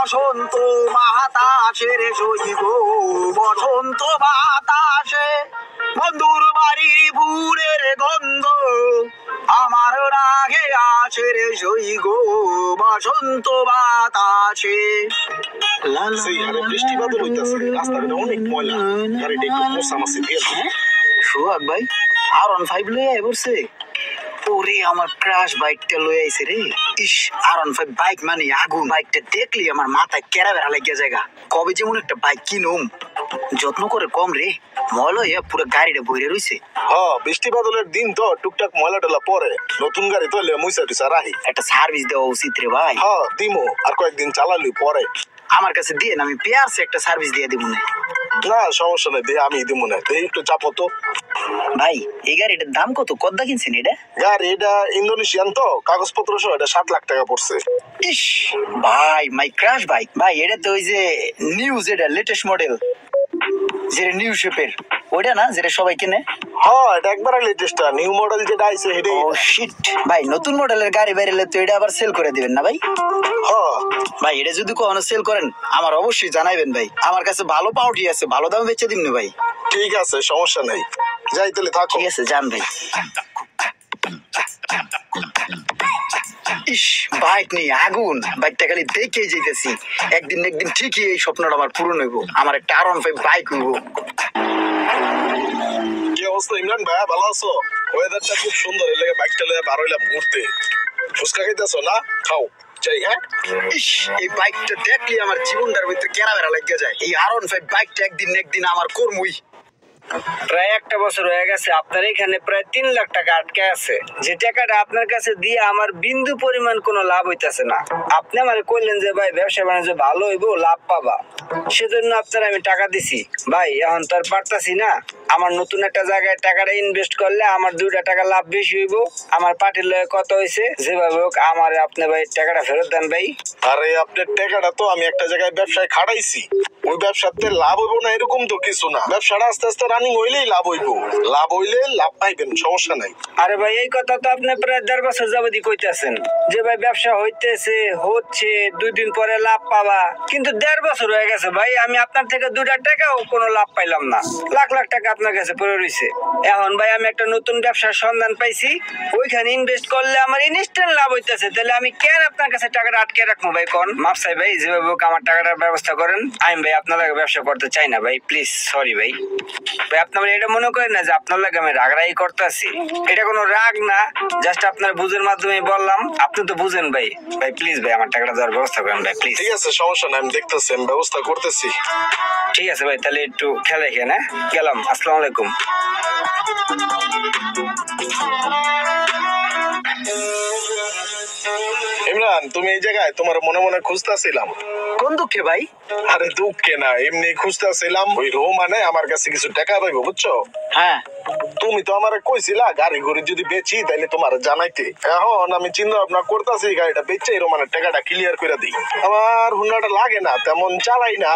বসন্ত বাতাসের সইব বসন্ত বাতাসে বন্ধুর বাড়ির ফুলের গন্ধ আমার রাগে আসে রে সইব বসন্ত বাতাসে। বৃষ্টি বাদল হইতাছে, রাস্তাঘাটে অনেক ময়লা, গাড়িটা একটু মোছামাছি দিয়ে দাও। সোহাগ ভাই R15 লয়ে আই পড়ছে। ওরে আমার ক্রাশ বাইকটা লয়ে আইছে রে। ইস R15 বাইক মানে আগুন। বাইকটা দেখলি আমার মাথায় কেরা বেড়া লাগিয়া জায়গা। কবে যেমন একটা বাইক কিনুম, যত্ন করে কম রে, ময়লা হইয়া পুরো গাড়িটা বইরে রইছে। বৃষ্টি বাদলের দিন তো টুকটাক ময়লা টলা পরে, নতুন গাড়ি তো মুইসা টুসা রাহি। একটা সার্ভিস দেওয়া উচিত রে ভাই। দিমো, আর কয়েকদিন চালালি পরে আমার কাছে দিয়ে আমি পেয়ারসে একটা সার্ভিস দিয়ে দিব না। না সমস্যা নেই, দিয়ে আমি দিব না, একটু চাপো তো। ভাই এই গাড়িটার দাম কত? কদ্দা কিনছেন এটা? গাড়ি এটা ইন্দোনেশিয়ান তো, কাগজপত্র সহ এটা 7 লাখ টাকা পড়ছে। ইস ভাই মাই ক্রাশ বাইক ভাই। এটা তো ওই যে নিউ যেটা লেটেস্ট মডেল, যেটা নিউ শেপের ওইটা না, যেটা সবাই কিনে। এটা একবার লেটেস্ট নিউ মডেল যেটা আইছে হেডে। ও শিট ভাই, নতুন মডেলের গাড়ি বেরোলে তো এটা আবার সেল করে দিবেন না ভাই? ভাই এটা যদি কখনো সেল করেন আমার অবশ্যই জানাইবেন ভাই। আমার কাছে ভালো পাউটি আছে, ভালো দামে বেচে দিন না ভাই। ঠিক আছে, সমস্যা নেই, যাই তাহলে থাকো। ঠিক আছে যান ভাই। ইস বাইক নিয়ে আগুন, বাইকটা খালি দেখেই যেতেছি। একদিন একদিন ঠিকই এই স্বপ্নটা আমার পূরণ হইব, আমার একটা R15 বাইক হইব। কি অবস্থা ইমরান ভাই, ভালো আছো? ওয়েদারটা খুব সুন্দর, এর লাগে বাইকটা লয়ে বার হইলাম ঘুরতে। ফুচকা খাইতেছো না? খাও চাই। ইস এই বাইকটা দেখলি আমার জীবনটার ভিতরে কেরা বেড়া লাগিয়ে যায়। এই R15 বাইকটা একদিন একদিন আমার কর্মই। প্রায় একটা বছর হয়ে গেছে আপনার এখানে প্রায় 3 লাখ টাকা আটকে আছে, যে টাকাটা আপনার কাছে দিয়ে আমার বিন্দু পরিমাণ কোনো লাভ হইতাছে না। আপনি আমারে কইলেন যে ভাই ব্যবসা বাণিজ্য ভালো হইব, লাভ পাবা, সেজন্য আপনার আমি টাকা দিছি। ভাই এখন তো আর পারতাছি না, আমার নতুন একটা জায়গায় টাকাটা ইনভেস্ট করলে আমার 2টা টাকা লাভ বেশি হইব। আমার পার্টির লয়ে কত হয়েছে, যেভাবে হোক আমার আপনি ভাই টাকাটা ফেরত দেন ভাই। আরে আপনার টাকাটা তো আমি একটা জায়গায় ব্যবসায় খাটাইছি, ওই ব্যবসাতে লাভ হইব না এরকম তো কিছু না। ব্যবসাটা আস্তে আস্তে রানিং হইলেই লাভ হইব, লাভ হইলে লাভ পাইবেন, সমস্যা নাই। আরে ভাই এই কথা তো আপনি প্রায় 1.5 বছর যাবতই কইতাছেন যে ভাই ব্যবসা হইতেছে, হচ্ছে, 2 দিন পরে লাভ পাবা, কিন্তু 1.5 বছর হয়ে গেছে ভাই, আমি আপনার থেকে 2টা টাকাও কোনো লাভ পাইলাম না। লাখ লাখ টাকা আপনার কাছে পড়ে রইছে। এখন ভাই আমি একটা নতুন ব্যবসার সন্ধান পাইছি, ওইখানে ইনভেস্ট করলে আমার ইনস্ট্যান্ট লাভ হইতেছে, তাহলে আমি কেন আপনার কাছে টাকাটা আটকে রাখবো ভাই? কোন মাপসাই ভাই, যেভাবে হোক আমার টাকাটার ব্যবস্থা করেন। আমি ভাই আপনার লাগে ব্যবসা করতে চাই না ভাই, প্লিজ সরি ভাই। ভাই আপনার এটা মনে করেন না যে আপনার লাগে আমি রাগরাগি করতেছি, এটা কোনো রাগ না, জাস্ট আপনার বুঝের মাধ্যমে বললাম, আপনি তো বুঝেন ভাই। ভাই প্লিজ ভাই আমার টাকাটা দেওয়ার ব্যবস্থা করেন ভাই প্লিজ। ঠিক আছে, সমস্যা নাই, আমি দেখতেছি, আমি ব্যবস্থা করতেছি। ঠিক আছে ভাই, তাহলে একটু খেয়াল রেখেন। হ্যাঁ গেলাম, আসসালামু আলাইকুম। ইমরান তুমি এই জায়গায়, তোমার মনে মনে খুঁজতেছিলাম। কোন দুঃখে ভাই? আরে দুঃখে না, এমনি খুঁজতেছিলাম। ওই রোমানে আমার কাছে কিছু টাকা পাইবো বুঝছো। হ্যাঁ তুমি তো আমারে কইছিলা গাড়ি ঘড়ি যদি বেচি তাইলে তোমার জানাইতে। এখন আমি চিন্তা ভাবনা করতেছি গাড়িটা বেচে রোমানের টাকাটা ক্লিয়ার করে দিই। আমার হুন্ডাটা লাগে না, তেমন চালাই না,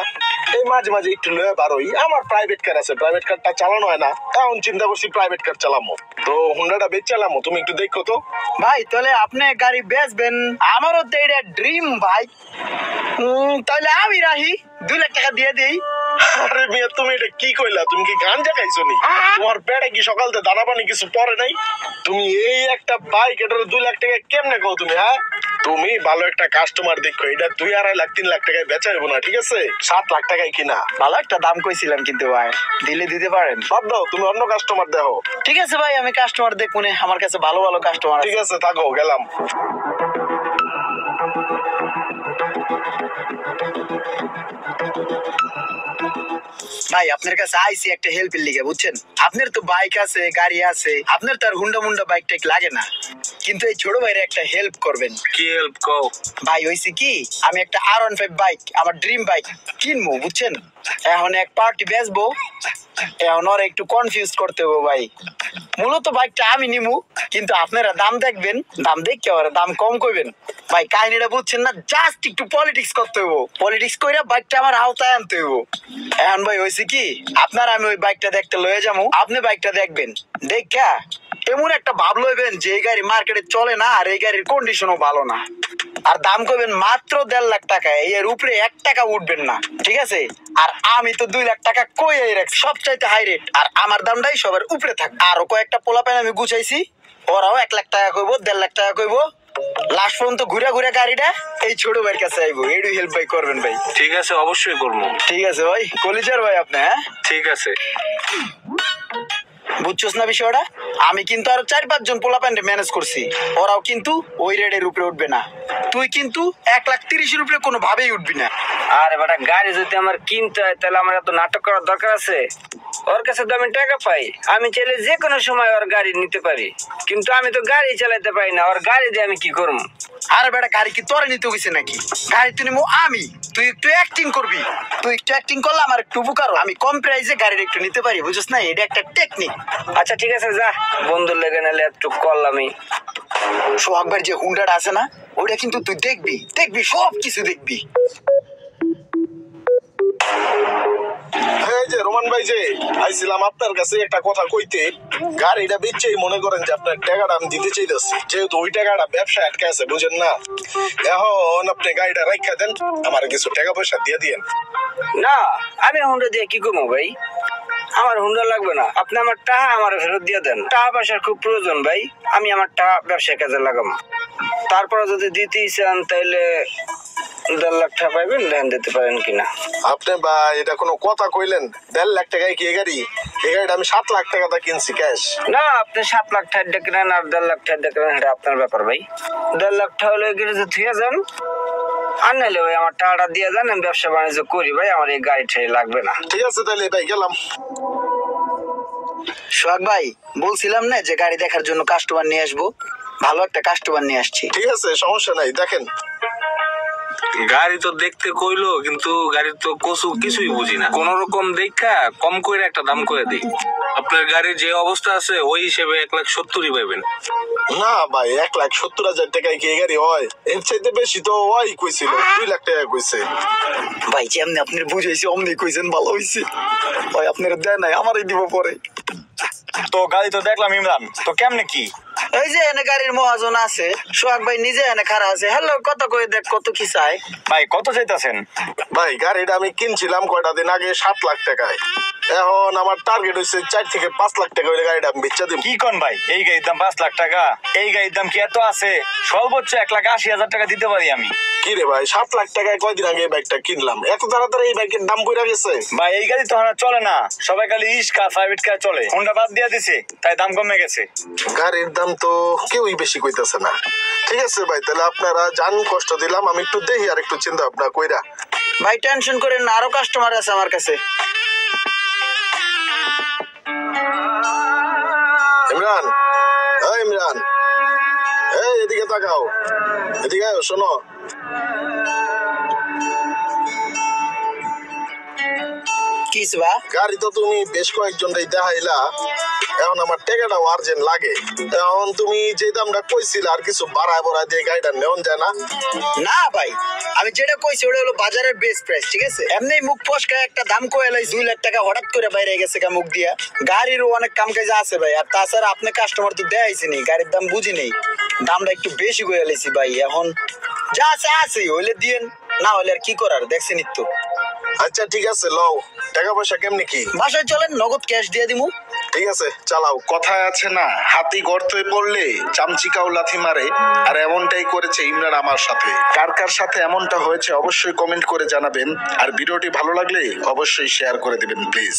এই মাঝে মাঝে একটু লয়ে বারোই। আমার প্রাইভেট কার আছে, প্রাইভেট কারটা চালানো হয় না, এখন চিন্তা করছি প্রাইভেট কার চালামো। তো হুন্ডাটা বেচ চালামো, তুমি একটু দেখো তো। ভাই তাহলে আপনি গাড়ি বেচবেন? আমারও তো এটা ড্রিম ভাই। তাহলে আমি রাহি 2 লাখ টাকা দিয়ে দিই। আরে মিয়া তুমি এটা কি কইলা? তুমি কি গাঞ্জা খাইছো নি? তোমার পেটে কি সকাল থেকে দানা পানি কিছু পড়ে নাই? তুমি এই একটা বাইক এটার 2 লাখ টাকা কেমনে কও তুমি? তুমি ভালো একটা কাস্টমার দেখো, এটা 2, 2.5 লাখ 3 লাখ টাকায় বেচা হইব না, ঠিক আছে? 7 লাখ টাকায় কিনা। ভালো একটা দাম কইছিলাম কিন্তু ভাই, দিলে দিতে পারেন। বাদ দাও, তুমি অন্য কাস্টমার দেখো। ঠিক আছে ভাই, আমি কাস্টমার দেখবো না, আমার কাছে ভালো ভালো কাস্টমার। ঠিক আছে থাকো, গেলাম। ভাই আপনার কাছে আইসি একটা হেল্পের লিগে, বুঝছেন? আপনার তো বাইক আছে, গাড়ি আছে, আপনার তো আর হুন্ডা মুন্ডা বাইক টাইক লাগে না, কিন্তু এই ছোট ভাইয়ের একটা হেল্প করবেন। কি হেল্প কও? ভাই হইছে কি, আমি একটা R15 বাইক, আমার ড্রিম বাইক কিনবো, বুঝছেন? এখন এক পার্টি বেচবো, এখন ওর একটু কনফিউজ করতে হবে ভাই। মূলত বাইকটা আমি নিমু, কিন্তু আপনারা দাম দেখবেন, দাম দেখে ওরা দাম কম করবেন। ভাই কাহিনীটা বুঝছেন না, জাস্ট একটু পলিটিক্স করতে হইব, পলিটিক্স কইরা বাইকটা আমার আওতায় আনতে হইব। এখন ভাই হইছে কি, আপনার আমি ওই বাইকটা দেখতে লয়ে যাবো, আপনি বাইকটা দেখবেন, দেখা এমন একটা ভাব লইবেন যে এই গাড়ি মার্কেটে চলে না, আর এই গাড়ির কন্ডিশনও ভালো না, আর দাম করবেন মাত্র 1.5 লাখ টাকা। এর উপরে 1 টাকা উঠবেন না, ঠিক আছে? আর আমি তো 2 লাখ টাকা কই রাখছি, সবচাইতে হাই রেট, আর আমার দামটাই সবার উপরে থাক। আরো কয়েকটা পোলাপাইন আমি গুছাইছি, ওরাও 1 লাখ টাকা কইবো, 1.5 লাখ টাকা কইবো। লাস্ট পর্যন্ত ঘুরে ঘুরে গাড়িটা এই ছোট ভাইয়ের কাছে আইবো। এডু হেল্প ভাই করবেন ভাই। ঠিক আছে, অবশ্যই করবো। ঠিক আছে ভাই, কলিজার ভাই আপনি। হ্যাঁ ঠিক আছে। বুঝছস না বিষয়টা? আমি কিন্তু আরো 4-5 জন পোলাপাইন ম্যানেজ করছি, ওরাও কিন্তু ওই রেটের উপরে উঠবে না। তুই কিন্তু 1,30,000-এর উপরে কোনো ভাবেই উঠবি না। আরে বেটা, গাড়ি যদি আমার কিনতে হয় তাহলে আমার এত নাটক করার দরকার আছে? ওর কাছে তো আমি টাকা পাই, আমি চাইলে যে কোনো সময় ওর গাড়ি নিতে পারি, কিন্তু আমি তো গাড়ি চালাতে পারি না। ওর গাড়ি দিয়ে আমি কি করবো? আরে বেটা, গাড়ি কি তোরে নিতে গেছে নাকি? গাড়ি তুই নিবো আমি, তুই একটু অ্যাক্টিং করবি। তুই একটু অ্যাক্টিং করলে আমার একটু উপকার হবে। আমি কম প্রাইসে গাড়ির একটু নিতে পারি, বুঝছিস না? এটা একটা টেকনিক। আচ্ছা ঠিক আছে, যা, বন্ধুর লেগে নাহলে একটু করলামই। সোহাগ ভাইয়ের যে হুন্ডাটা আছে না, ওটা কিন্তু তুই দেখবি, দেখবি সব কিছু দেখবি। এই যে রোমান ভাই, যে আইছিলাম আপনার কাছে একটা কথা কইতে। গাড়িটা বেচেই মনে করেন যে আপনার টাকাটা আমি দিতে চাইতেছি, যেহেতু ওই টাকাটা ব্যবসা আটকে আছে, বুঝেন না? এখন আপনি গাড়িটা রাখা দেন, আমার কিছু টাকা পয়সা দিয়ে দিয়েন। না, আমি হুন্ডা দিয়ে কি করবো ভাই? আমার হুন্ডা লাগবে না, আপনি আমার টাকা আমার ফেরত দিয়ে দেন। টাকা পয়সার খুব প্রয়োজন ভাই, আমি আমার টাকা ব্যবসায় কাজে লাগাম। তারপরে যদি দিতেই চান তাহলে 1.5 লাখ টাকা পাইবেন, ধ্যান দিতে পারেন কিনা। আপনি ভাই এটা কোনো কথা কইলেন? 1.5 লাখ টাকায় কি এই গাড়ি? এই গাড়িটা আমি 7 লাখ টাকা দিয়ে কিনছি ক্যাশ। না, আপনি 7 লাখ টাকা দিয়ে কিনেন আর 1.5 লাখ টাকা দিয়ে কিনেন, এটা আপনার ব্যাপার ভাই। 1.5 লাখ টাকা হলে গেড়ে থুয়ে যান, আর নাহলে ভাই আমার টাকাটা দিয়ে যান, আমি ব্যবসা বাণিজ্য করি ভাই, আমার এই গাড়ি ঠাড়ি লাগবে না। ঠিক আছে তাহলে ভাই, গেলাম। সোহাগ ভাই, বলছিলাম না যে গাড়ি দেখার জন্য কাস্টমার নিয়ে আসবো, ভালো একটা কাস্টমার নিয়ে আসছি। ঠিক আছে, সমস্যা নাই, দেখেন। গাড়ি তো দেখতে কইলো, কিন্তু গাড়ির তো কিছুই বুঝি না। কোন রকম দেখা কম করে একটা দাম করে দিই। আপনার গাড়ির যে অবস্থা আছে ওই হিসেবে 1,70,000 পাইবেন। না ভাই, 1,70,000 টাকায় কি এই গাড়ি হয়? এর চাইতে বেশি তো ওই কইছিল, 2 লাখ টাকা কইছে। ভাই যেমনি আপনার বুঝাইছি অমনি কইছেন, ভালো হইছে ভাই। আপনার দেয় নাই, আমারই দিব পরে। তো গাড়ি তো দেখলাম ইমরান, তো কেমনে কি? এই যে এনে গাড়ির মহাজন আছে, সোহাগ ভাই নিজে এনে খারাপ আছে। হ্যালো, কত করে দেখ, কত কি চাই? ভাই কত চাইতেছেন? ভাই গাড়িটা আমি কিনছিলাম কয়টা দিন আগে 7 লাখ টাকায়। এখন আমার টার্গেট হচ্ছে 4 থেকে 5 লাখ টাকা হইলে গাড়িটা আমি বেচা দিব। কি কোন ভাই, এই গাড়ির দাম 5 লাখ টাকা? এই গাড়ির দাম কি এত আছে? সর্বোচ্চ 1,80,000 টাকা দিতে পারি আমি। কি রে ভাই, 7 লাখ টাকায় কয়দিন আগে এই বাইকটা কিনলাম, এত তাড়াতাড়ি এই বাইকের দাম কইরা গেছে? ভাই এই গাড়ি তো আর চলে না, সবাই খালি রিক্সা প্রাইভেট কার চলে, হোন্ডা বাদ দিয়ে দিছে, তাই দাম কমে গেছে। গাড়ির দাম তো কেউই বেশি কইতাছে না। ঠিক আছে ভাই, তাহলে আপনারা জান, কষ্ট দিলাম, আমি একটু দেখি আর একটু চিন্তা ভাবনা কইরা। ভাই টেনশন করেন না, আরো কাস্টমার আছে আমার কাছে। ইমরান, এই ইমরান, এই এদিকে তাকাও, এদিকে আয়, শোনো। কিস বা? গাড়ি তো তুমি বেশ কয়েকজনটাই দেখাইলা, এখন আমার টাকাটাও আর্জেন্ট লাগে। এখন তুমি যে দামটা কইছিল আর কিছু বাড়ায় বাড়ায় দিয়ে গাড়িটা নেওয়া যায় না? না ভাই, আমি যেটা কইছি ওটা হলো বাজারের বেস্ট প্রাইস, ঠিক আছে? এমনি মুখ ফসকা একটা দাম কয়ে লাই 2 লাখ টাকা হঠাৎ করে বাইরে গেছে কা মুখ দিয়া। গাড়িরও অনেক কাম কাজ আছে ভাই, আর তাছাড়া আপনি কাস্টমার তো দেখাইছি নি, গাড়ির দাম বুঝি নেই, দামটা একটু বেশি কয়ে লাইছি ভাই। এখন যা আছে আছে, হইলে দিয়েন, না হলে আর কি করার, দেখছেন তো। আচ্ছা ঠিক আছে, লও। টাকা পয়সা কেমনি কি? বাসায় চলেন, নগদ ক্যাশ দিয়ে দিমু। ঠিক আছে, চালাও। কথায় আছে না, হাতি গর্তে পড়লে চামচিকাও লাথি মারে, আর এমনটাই করেছে ইমরান আমার সাথে। কার কার সাথে এমনটা হয়েছে অবশ্যই কমেন্ট করে জানাবেন, আর ভিডিওটি ভালো লাগলে অবশ্যই শেয়ার করে দিবেন প্লিজ।